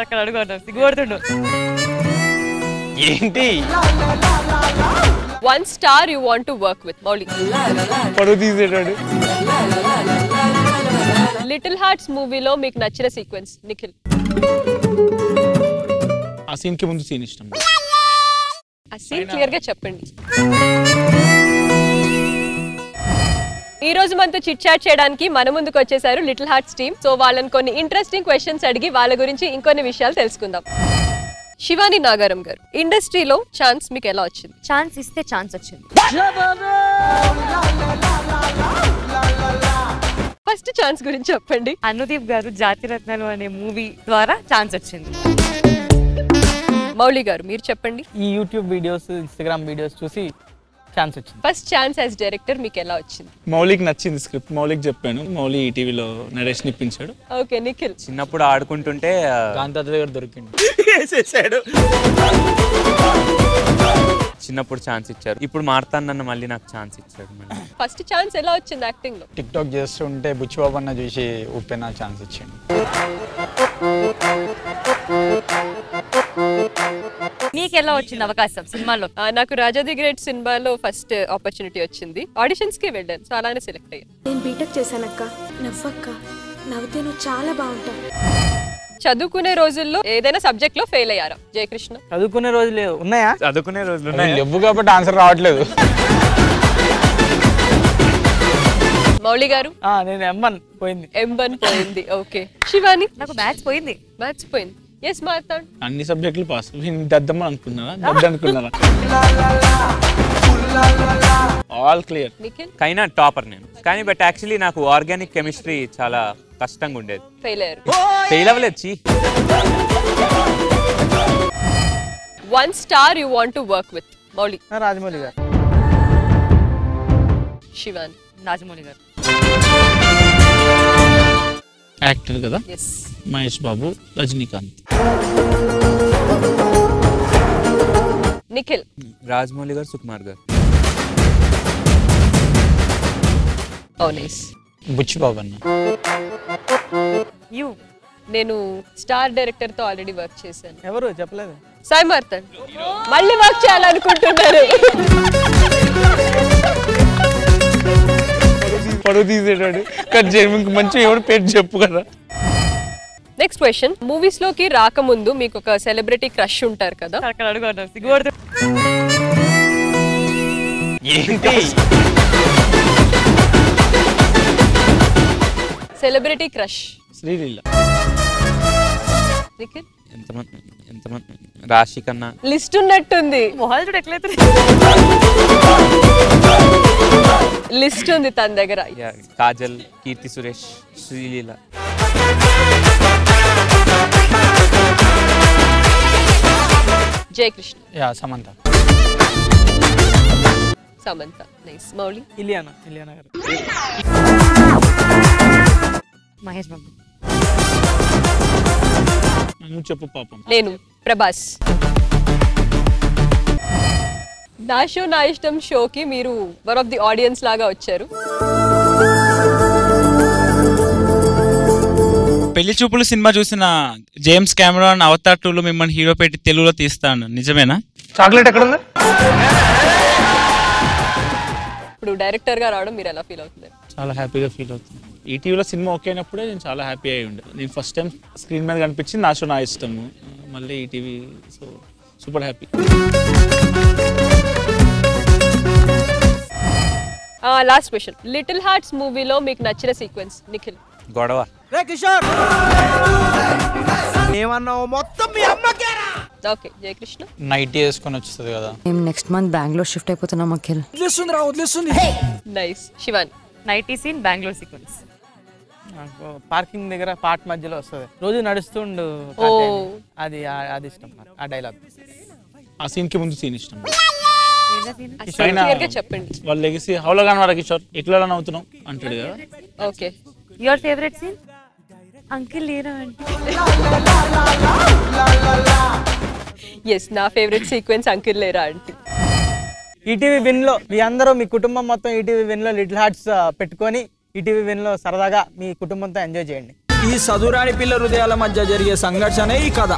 అక్కడ అడుగుతాడు సిగ్గుపడుతుండు ఏంటి One star you want to work with, Mauli. పరువు తీసేటాడు Little Hearts movie లో మీకు నచ్చిన సీక్వెన్స్ నిఖిల్. ఆ సీన్ కి ముందు సీన్ ఇష్టం ఆ సీన్ క్లియర్ గా చెప్పండి. ఈ రోజు మనతో చిట్ చాట్ చేయడానికి మన ముందుకు వచ్చేసారు లిటిల్ హార్ట్స్ టీమ్. సో వాళ్ళని కొన్ని ఇంట్రెస్టింగ్ క్వశ్చన్స్ అడిగి వాళ్ళ గురించి ఇంకొన్ని విషయాలు తెలుసుకుందాం. శివాని నాగారం గారు, ఇండస్ట్రీలో ఛాన్స్ మీకు ఎలా వచ్చింది? ఛాన్స్ ఇస్తే ఛాన్స్ వచ్చింది. ఫస్ట్ ఛాన్స్ గురించి చెప్పండి. అనుదీప్ గారు జాతిరత్నాలు అనే మూవీ ద్వారా ఛాన్స్ వచ్చింది. మౌలి గారు మీరు చెప్పండి. ఈ యూట్యూబ్ వీడియోస్ ఇన్స్టాగ్రామ్ వీడియోస్ చూసి ఛాన్స్ వచ్చింది. ఫస్ట్ ఛాన్స్ యాజ్ డైరెక్టర్ మీకు ఎలా వచ్చింది? మౌలికి నచ్చింది స్క్రిప్ట్, మౌలికి చెప్పాను, మౌలి ఈటీవీలో నరేషన్ ఇప్పించాడు. ఓకే నిఖిల్. చిన్నప్పుడు ఆడుకుంటుంటే కాంతాత దగ్గర దొరికింది, చిన్నప్పుడు ఛాన్స్ ఇచ్చారు, ఇప్పుడు మారుతానన్న మళ్ళీ నాకు ఛాన్స్ ఇచ్చాడు. ఫస్ట్ ఛాన్స్ ఎలా వచ్చింది యాక్టింగ్ లో? టిక్ టాక్ చేస్తుంటే బుచ్చిబాబు అన్న చూసి ఊపిన ఛాన్స్ ఇచ్చింది. మీకు ఎలా వచ్చింది అవకాశం సినిమాలో? నాకు రాజా ది గ్రేట్ సినిమాలో ఫస్ట్ ఆపర్చునిటీ వచ్చింది. ఆడిషన్స్ కి వెళ్ళాను, సో అలానే సెలెక్ట్ అయ్యాను. నేను బీటెక్ చేశానక్క. నవ్వక్క, నవ్వుతే నువ్వు చాలా బాగుంటావు. చదువుకునే రోజుల్లో ఏదైనా సబ్జెక్ట్ లో ఫెయిల్ అయ్యారా జయకృష్ణ? చదువుకునే రోజులు ఉన్నాయా? చదువుకునే రోజులు లేవు కాబట్టి ఆన్సర్ రావట్లేదు. మౌలి గారు? నేను M1 పోయింది. M1 పోయింది. ఓకే. శివాని? నాకు మ్యాథ్స్ పోయింది. మ్యాథ్స్ పోయింది. ఎస్ మారుతాడు. అన్ని సబ్జెక్టులు పాస్. దద్దమ్మ అనుకున్నారా? దద్ద అనుకున్నారా? All clear. నిఖిల్? కైనా టాపర్ నేను, కానీ బట్ యాక్చువల్లీ నాకు ఆర్గానిక్ కెమిస్ట్రీ చాలా కష్టంగా ఉండేది. ఫెయిల్ అయ్యారు. ఫెయిల్ అవ్వలేదు. One star you want to work with, Mouli? Rajamouli గారు. శివాని? రాజమౌళి గారు. యాక్టర్ కదా? ఎస్. మహేష్ బాబు, రజనీకాంత్. నిఖిల్? రాజమౌళి గారు, సుకుమార్ గారు. ఓ నైస్. బుచ్చిబాబు అన్న. యూ? నేను స్టార్ డైరెక్టర్ తో ఆల్రెడీ వర్క్ చేశాను. ఎవరు చెప్పలేదు? సాయి మార్తాండ్. మళ్ళీ వర్క్ చేయాలనుకుంటున్నారు. పరువు తీసేటాడు. కానీ జన్మకి మంచి ఎవరు పేరు చెప్పు కదా. నెక్స్ట్ క్వశ్చన్, మూవీస్ లోకి రాకముందు మీకు ఒక సెలబ్రిటీ క్రష్ ఉంటారు కదా? అక్కడ అడుగుతాడు సిగ్గుపడుతుండు. ఏంటి సెలబ్రిటీ క్రష్? శ్రీలీల. నిఖిల్? ఎంతమంది రాశి కన్నా లిస్ట్ ఉన్నట్టుంది. మొహాలు చూడు ఎట్లయితే. లిస్ట్ ఉంది తన దగ్గర. కాజల్, కీర్తి సురేష్, శ్రీలీల. జయకృష్ణ? సమంత. సమంత. నైస్. మౌలి? ఇలియానా గారు. మహేష్ బాబు. నువ్వు చెప్పు పాపం. నేను ప్రభాస్. నా షో నా ఇష్టం షోకి మీరు వన్ ఆఫ్ ది ఆడియన్స్ లాగా వచ్చారు. పెళ్లి చూపులు సినిమా చూసిన జేమ్స్ కెమెరాన్ అవతార్ 2లో మిమ్మల్ని హీరో పెట్టి తెలుగులో తీస్తాను, నిజమేనా? చాక్లెట్ ఎక్కడ ఉంది? ఇప్పుడు డైరెక్టర్ గా రావడం మీరు ఎలా ఫీల్ అవుతున్నారు? చాలా హ్యాపీగా ఫీల్ అవుతుంది. ఈటీవీలో సినిమా ఓకే అయినప్పుడే నేను చాలా హ్యాపీ అయి ఉండే. నేను ఫస్ట్ టైం స్క్రీన్ మీద కనిపించింది నా షో నా ఇష్టము, మళ్ళీ ETV. So super happy. Last question, little hearts మూవీలో మీకు నచ్చిన సీక్వెన్స్? నిఖిల్? గొడవ. ఓకే. జయకృష్ణ? నైట్ వేసుకొని వస్తుంది కదా. మేము నెక్స్ట్ మంత్ బెంగళూరు షిఫ్ట్ అయిపోతున్నాం Akhil. Nice. Shivani? Nighty scene, Bengaluru sequence. Parking దగ్గర పార్ట్ మధ్యలో వస్తుంది, రోజు నడుస్తుండు. అది అది ఇష్టం, ఆ డైలాగ్. ఆ సీన్ కి ముందు సీన్ ఇష్టం. చెప్పండి. వాళ్ళు లెగసి హౌలగాన్ వారా కిషోర్ ఎట్లా నవ్వుతున్నాం అంటాడు కదా. Okay. Your favourite scene? Uncle లేరా అంటే. ఎస్, నా ఫేవరెట్ సీక్వెన్స్ అంకిల్ లేరా అంటే. ఈటీవీ విన్ లో మీ అందరూ, మీ కుటుంబం మొత్తం ఈటీవీ విన్ లో లిటిల్ హార్ట్స్ పెట్టుకొని ఈటీవీ విన్ లో సరదాగా మీ కుటుంబంతో ఎంజాయ్ చేయండి. ఈ సదురాని పిల్ల హృదయాల మధ్య జరిగే సంఘర్షణే ఈ కథ.